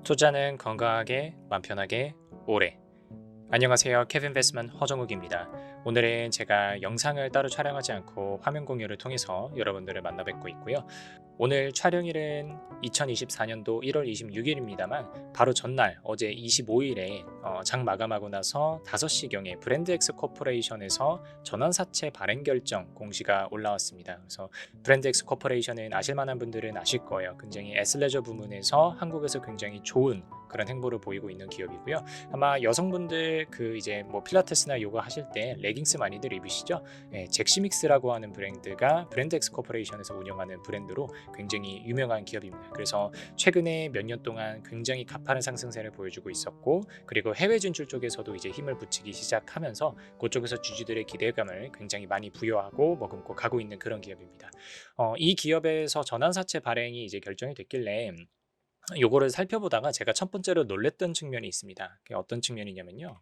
투자는 건강하게, 맘 편하게, 오래. 안녕하세요. 캐빈베스만 허정욱입니다. 오늘은 제가 영상을 따로 촬영하지 않고 화면 공유를 통해서 여러분들을 만나 뵙고 있고요. 오늘 촬영일은 2024년도 1월 26일입니다만 바로 전날 어제 25일에 장 마감하고 나서 5시경에 브랜드엑스 코퍼레이션에서 전환사채 발행 결정 공시가 올라왔습니다. 그래서 브랜드엑스 코퍼레이션은 아실 만한 분들은 아실 거예요. 굉장히 애슬레저 부문에서 한국에서 굉장히 좋은 그런 행보를 보이고 있는 기업이고요. 아마 여성분들 그 이제 뭐 필라테스나 요가 하실 때 레깅스 많이들 입으시죠? 네, 잭시믹스라고 하는 브랜드가 브랜드엑스 코퍼레이션에서 운영하는 브랜드로 굉장히 유명한 기업입니다. 그래서 최근에 몇 년 동안 굉장히 가파른 상승세를 보여주고 있었고, 그리고 해외 진출 쪽에서도 이제 힘을 붙이기 시작하면서 그쪽에서 주주들의 기대감을 굉장히 많이 부여하고 머금고 가고 있는 그런 기업입니다. 이 기업에서 전환사채 발행이 이제 결정이 됐길래 요거를 살펴보다가 제가 첫 번째로 놀랬던 측면이 있습니다. 그게 어떤 측면이냐면요.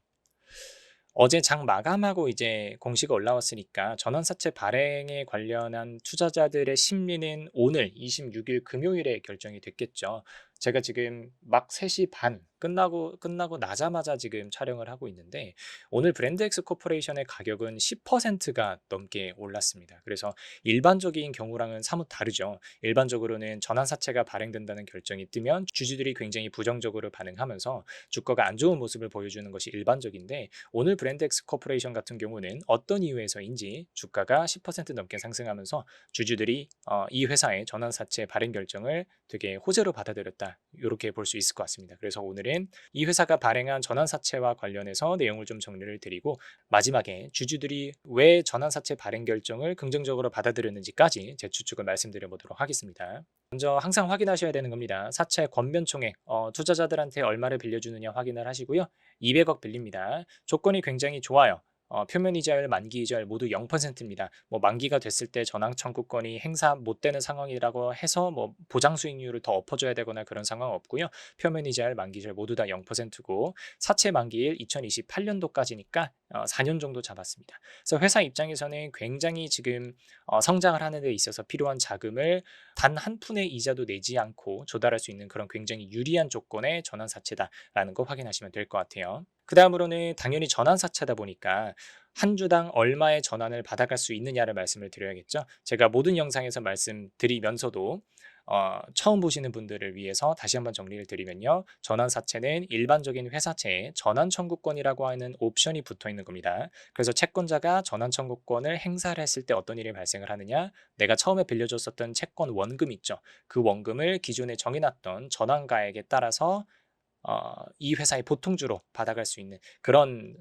어제 장 마감하고 이제 공시가 올라왔으니까 전환사채 발행에 관련한 투자자들의 심리는 오늘 26일 금요일에 결정이 됐겠죠. 제가 지금 막 3시 반 끝나고 나자마자 지금 촬영을 하고 있는데 오늘 브랜드엑스 코퍼레이션의 가격은 10%가 넘게 올랐습니다. 그래서 일반적인 경우랑은 사뭇 다르죠. 일반적으로는 전환사채가 발행된다는 결정이 뜨면 주주들이 굉장히 부정적으로 반응하면서 주가가 안 좋은 모습을 보여주는 것이 일반적인데 오늘 브랜드엑스 코퍼레이션 같은 경우는 어떤 이유에서인지 주가가 10% 넘게 상승하면서 주주들이 이 회사의 전환사채 발행 결정을 되게 호재로 받아들였다. 이렇게 볼 수 있을 것 같습니다. 그래서 오늘은 이 회사가 발행한 전환사채와 관련해서 내용을 좀 정리를 드리고 마지막에 주주들이 왜 전환사채 발행 결정을 긍정적으로 받아들였는지까지 제 추측을 말씀드려 보도록 하겠습니다. 먼저 항상 확인하셔야 되는 겁니다. 사채 권면총액, 투자자들한테 얼마를 빌려주느냐 확인을 하시고요. 200억 빌립니다. 조건이 굉장히 좋아요. 표면 이자율, 만기 이자율 모두 0%입니다. 뭐 만기가 됐을 때 전환 청구권이 행사 못 되는 상황이라고 해서 뭐 보장 수익률을 더 엎어줘야 되거나 그런 상황 없고요. 표면 이자율, 만기 이자율 모두 다 0%고 사채 만기일 2028년도까지니까 4년 정도 잡았습니다. 그래서 회사 입장에서는 굉장히 지금 성장을 하는 데 있어서 필요한 자금을 단 한 푼의 이자도 내지 않고 조달할 수 있는 그런 굉장히 유리한 조건의 전환사채다라는 거 확인하시면 될 것 같아요. 그 다음으로는 당연히 전환사채다 보니까 한 주당 얼마의 전환을 받아갈 수 있느냐를 말씀을 드려야겠죠. 제가 모든 영상에서 말씀드리면서도 처음 보시는 분들을 위해서 다시 한번 정리를 드리면요. 전환사채는 일반적인 회사채에 전환 청구권이라고 하는 옵션이 붙어 있는 겁니다. 그래서 채권자가 전환 청구권을 행사를 했을 때 어떤 일이 발생을 하느냐, 내가 처음에 빌려줬었던 채권 원금 있죠. 그 원금을 기존에 정해놨던 전환가액에 따라서 이 회사의 보통주로 받아갈 수 있는 그런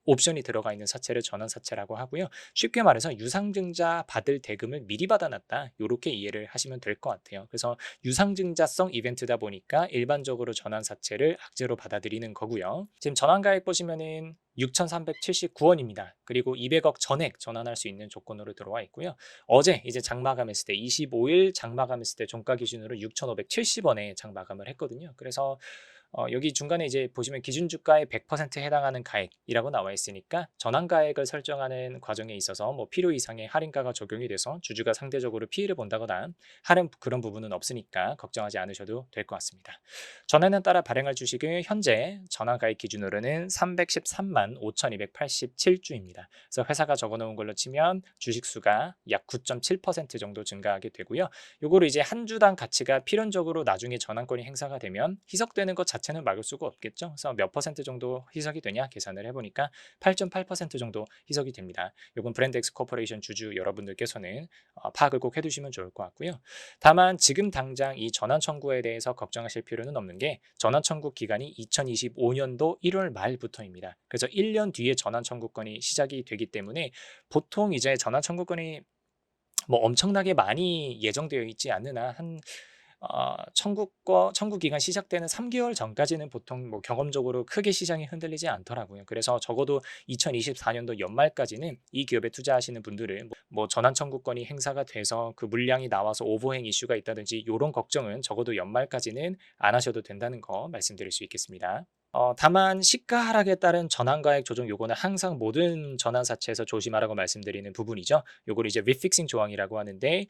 옵션이 들어가 있는 사채를 전환사채라고 하고요. 쉽게 말해서 유상증자 받을 대금을 미리 받아놨다. 이렇게 이해를 하시면 될 것 같아요. 그래서 유상증자성 이벤트다 보니까 일반적으로 전환사채를 악재로 받아들이는 거고요. 지금 전환가액 보시면은 6,379원입니다. 그리고 200억 전액 전환할 수 있는 조건으로 들어와 있고요. 어제 이제 장마감했을 때 25일 장마감했을 때 종가 기준으로 6,570원에 장마감을 했거든요. 그래서 여기 중간에 이제 보시면 기준주가의 100% 해당하는 가액이라고 나와 있으니까 전환가액을 설정하는 과정에 있어서 뭐 필요 이상의 할인가가 적용이 돼서 주주가 상대적으로 피해를 본다거나 하는 그런 부분은 없으니까 걱정하지 않으셔도 될 것 같습니다. 전환에 따라 발행할 주식은 현재 전환가액 기준으로는 313만 5,287주입니다. 그래서 회사가 적어놓은 걸로 치면 주식수가 약 9.7% 정도 증가하게 되고요. 요거를 이제 한 주당 가치가 필연적으로 나중에 전환권이 행사가 되면 희석되는 것 자체는 막을 수가 없겠죠. 그래서 몇 퍼센트 정도 희석이 되냐 계산을 해보니까 8.8% 정도 희석이 됩니다. 요건 브랜드엑스 코퍼레이션 주주 여러분들께서는 파악을 꼭 해두시면 좋을 것 같고요. 다만 지금 당장 이 전환 청구에 대해서 걱정하실 필요는 없는 게 전환 청구 기간이 2025년도 1월 말부터입니다. 그래서 1년 뒤에 전환 청구권이 시작이 되기 때문에 보통 이제 전환 청구권이 뭐 엄청나게 많이 예정되어 있지 않는 한 청구 기간 시작되는 3개월 전까지는 보통 뭐 경험적으로 크게 시장이 흔들리지 않더라고요. 그래서 적어도 2024년도 연말까지는 이 기업에 투자하시는 분들은 뭐 전환 청구권이 행사가 돼서 그 물량이 나와서 오버행 이슈가 있다든지 이런 걱정은 적어도 연말까지는 안 하셔도 된다는 거 말씀드릴 수 있겠습니다. 다만 시가 하락에 따른 전환가액 조정 요거는 항상 모든 전환사채에서 조심하라고 말씀드리는 부분이죠. 요거를 이제 리픽싱 조항이라고 하는데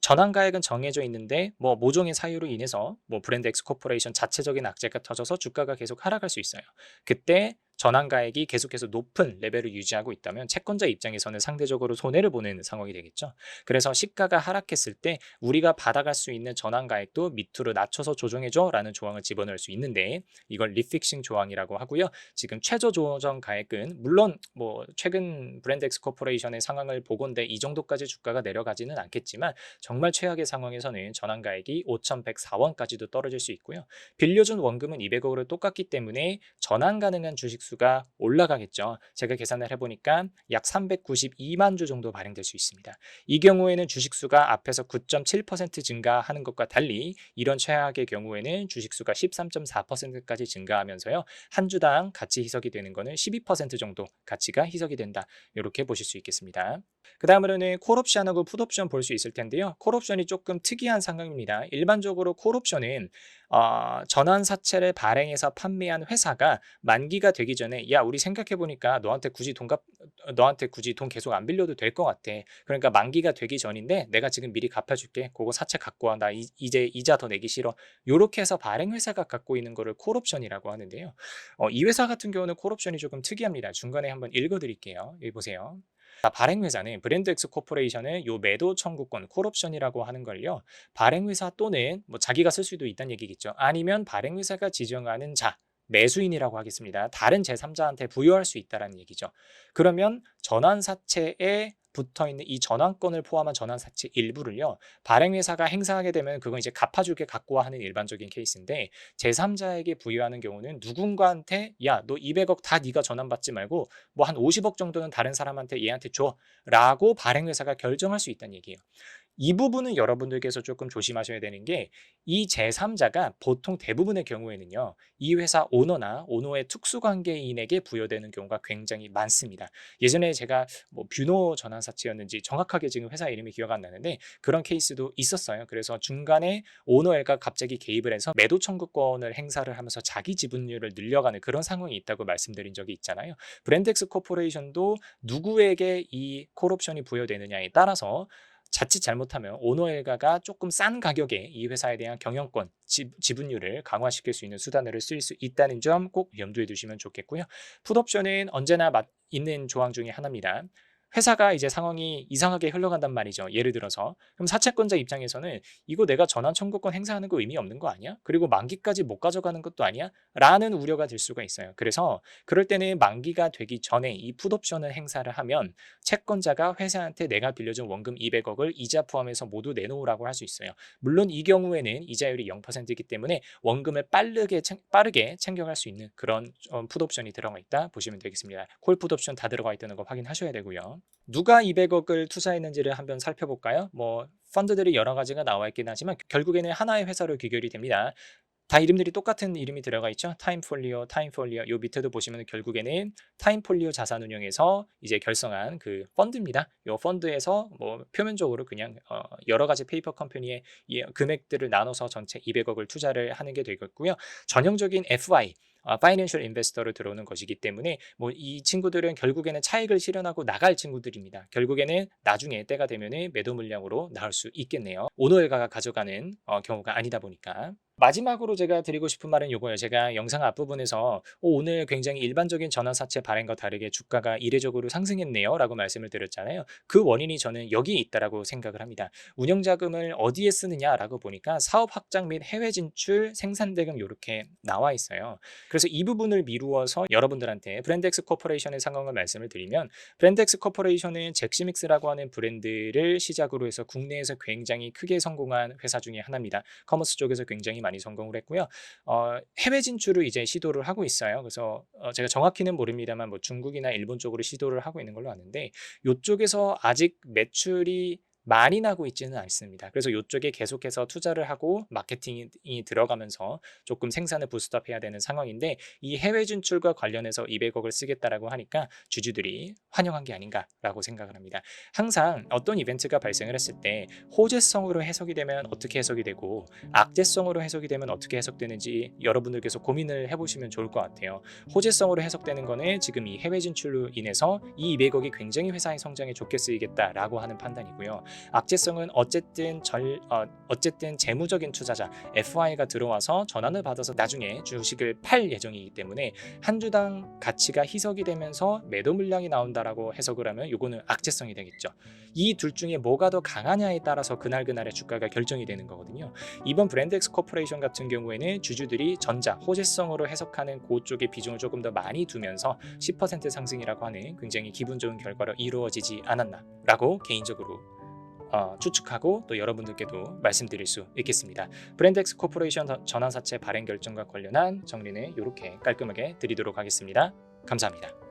전환가액은 정해져 있는데 뭐 모종의 사유로 인해서 뭐 브랜드 엑스 코퍼레이션 자체적인 악재가 터져서 주가가 계속 하락할 수 있어요. 그때 전환가액이 계속해서 높은 레벨을 유지하고 있다면 채권자 입장에서는 상대적으로 손해를 보는 상황이 되겠죠. 그래서 시가가 하락했을 때 우리가 받아갈 수 있는 전환가액도 밑으로 낮춰서 조정해줘라는 조항을 집어넣을 수 있는데 이걸 리픽싱 조항이라고 하고요. 지금 최저 조정 가액은 물론 뭐 최근 브랜드 엑스 코퍼레이션의 상황을 보건대 이 정도까지 주가가 내려가지는 않겠지만 정말 최악의 상황에서는 전환 가액이 5,104원까지도 떨어질 수 있고요. 빌려준 원금은 200억으로 똑같기 때문에 전환 가능한 주식 수가 올라가겠죠. 제가 계산을 해보니까 약 392만 주 정도 발행될 수 있습니다. 이 경우에는 주식 수가 앞에서 9.7% 증가하는 것과 달리 이런 최악의 경우에는 주식 수가 13.4%까지 증가하면서요. 한 주당 가치 희석이 되는 거는 12% 정도 가치가 희석이 된다. 이렇게 보실 수 있겠습니다. 그 다음으로는 콜옵션하고 풋옵션 볼 수 있을 텐데요. 콜옵션이 조금 특이한 상황입니다. 일반적으로 콜옵션은 전환사채를 발행해서 판매한 회사가 만기가 되기 전에 야 우리 생각해보니까 너한테 굳이 돈 계속 안 빌려도 될 것 같아. 그러니까 만기가 되기 전인데 내가 지금 미리 갚아줄게. 그거 사채 갖고 와. 나 이제 이자 더 내기 싫어. 요렇게 해서 발행회사가 갖고 있는 거를 콜옵션이라고 하는데요. 이 회사 같은 경우는 콜옵션이 조금 특이합니다. 중간에 한번 읽어드릴게요. 여기 보세요. 발행회사는 브랜드 엑스 코퍼레이션은 요 매도 청구권 콜옵션이라고 하는 걸요. 발행회사 또는 뭐 자기가 쓸 수도 있다는 얘기겠죠. 아니면 발행회사가 지정하는 자 매수인이라고 하겠습니다. 다른 제3자한테 부여할 수 있다는 얘기죠. 그러면 전환사채에 붙어 있는 이 전환권을 포함한 전환사채 일부를요. 발행회사가 행사하게 되면 그건 이제 갚아주게 갖고 와 하는 일반적인 케이스인데 제3자에게 부여하는 경우는 누군가한테 야 너 200억 다 네가 전환받지 말고 뭐 한 50억 정도는 다른 사람한테 얘한테 줘라고 발행회사가 결정할 수 있다는 얘기예요. 이 부분은 여러분들께서 조금 조심하셔야 되는 게 이 제3자가 보통 대부분의 경우에는요. 이 회사 오너나 오너의 특수관계인에게 부여되는 경우가 굉장히 많습니다. 예전에 제가 뭐 뷰노 전환사채였는지 정확하게 지금 회사 이름이 기억 안 나는데 그런 케이스도 있었어요. 그래서 중간에 오너가 갑자기 개입을 해서 매도 청구권을 행사를 하면서 자기 지분율을 늘려가는 그런 상황이 있다고 말씀드린 적이 있잖아요. 브랜드엑스 코퍼레이션도 누구에게 이 콜옵션이 부여되느냐에 따라서 자칫 잘못하면 오너 일가가 조금 싼 가격에 이 회사에 대한 경영권, 지분율을 강화시킬 수 있는 수단으로 쓰일 수 있다는 점 꼭 염두에 두시면 좋겠고요. 풋옵션은 언제나 있는 조항 중에 하나입니다. 회사가 이제 상황이 이상하게 흘러간단 말이죠. 예를 들어서 그럼 사채권자 입장에서는 이거 내가 전환 청구권 행사하는 거 의미 없는 거 아니야? 그리고 만기까지 못 가져가는 것도 아니야? 라는 우려가 들 수가 있어요. 그래서 그럴 때는 만기가 되기 전에 이 풋옵션을 행사를 하면 채권자가 회사한테 내가 빌려준 원금 200억을 이자 포함해서 모두 내놓으라고 할 수 있어요. 물론 이 경우에는 이자율이 0%이기 때문에 원금을 빠르게 챙겨갈 수 있는 그런 풋옵션이 들어가 있다 보시면 되겠습니다. 콜 풋옵션 다 들어가 있다는 거 확인하셔야 되고요. 누가 200억을 투자했는지를 한번 살펴볼까요? 뭐 펀드들이 여러 가지가 나와 있긴 하지만 결국에는 하나의 회사로 귀결이 됩니다. 다 이름들이 똑같은 이름이 들어가 있죠. 타임폴리오 요 밑에도 보시면 결국에는 타임폴리오 자산운용에서 이제 결성한 그 펀드입니다. 요 펀드에서 뭐 표면적으로 그냥 여러 가지 페이퍼 컴퍼니의 금액들을 나눠서 전체 200억을 투자를 하는 게 되겠고요. 전형적인 FI 파이낸셜 인베스터로 들어오는 것이기 때문에 뭐 이 친구들은 결국에는 차익을 실현하고 나갈 친구들입니다. 결국에는 나중에 때가 되면은 매도 물량으로 나올 수 있겠네요. 오너일가가 가져가는 경우가 아니다 보니까. 마지막으로 제가 드리고 싶은 말은 요거예요. 제가 영상 앞부분에서 오늘 굉장히 일반적인 전환사채 발행과 다르게 주가가 이례적으로 상승했네요 라고 말씀을 드렸잖아요. 그 원인이 저는 여기에 있다라고 생각을 합니다. 운영자금을 어디에 쓰느냐라고 보니까 사업 확장 및 해외 진출, 생산대금 이렇게 나와 있어요. 그래서 이 부분을 미루어서 여러분들한테 브랜드엑스 코퍼레이션의 상황을 말씀을 드리면 브랜드엑스 코퍼레이션은 잭시믹스라고 하는 브랜드를 시작으로 해서 국내에서 굉장히 크게 성공한 회사 중에 하나입니다. 커머스 쪽에서 굉장히 많이 성공을 했고요. 해외 진출을 이제 시도를 하고 있어요. 그래서 제가 정확히는 모릅니다만 뭐 중국이나 일본 쪽으로 시도를 하고 있는 걸로 아는데 이쪽에서 아직 매출이 많이 나고 있지는 않습니다. 그래서 이쪽에 계속해서 투자를 하고 마케팅이 들어가면서 조금 생산을 부스트업해야 되는 상황인데, 이 해외 진출과 관련해서 200억을 쓰겠다라고 하니까 주주들이 환영한 게 아닌가라고 생각을 합니다. 항상 어떤 이벤트가 발생을 했을 때 호재성으로 해석이 되면 어떻게 해석이 되고 악재성으로 해석이 되면 어떻게 해석되는지 여러분들께서 고민을 해보시면 좋을 것 같아요. 호재성으로 해석되는 거는 지금 이 해외 진출로 인해서 이 200억이 굉장히 회사의 성장에 좋게 쓰이겠다라고 하는 판단이고요. 악재성은 어쨌든 재무적인 투자자 FI가 들어와서 전환을 받아서 나중에 주식을 팔 예정이기 때문에 한 주당 가치가 희석이 되면서 매도 물량이 나온다라고 해석을 하면 이거는 악재성이 되겠죠. 이 둘 중에 뭐가 더 강하냐에 따라서 그날그날의 주가가 결정이 되는 거거든요. 이번 브랜드엑스 코퍼레이션 같은 경우에는 주주들이 전자 호재성으로 해석하는 그쪽의 비중을 조금 더 많이 두면서 10% 상승이라고 하는 굉장히 기분 좋은 결과로 이루어지지 않았나라고 개인적으로 추측하고 또 여러분들께도 말씀드릴 수 있겠습니다. 브랜드엑스 코퍼레이션 전환사채 발행 결정과 관련한 정리는 이렇게 깔끔하게 드리도록 하겠습니다. 감사합니다.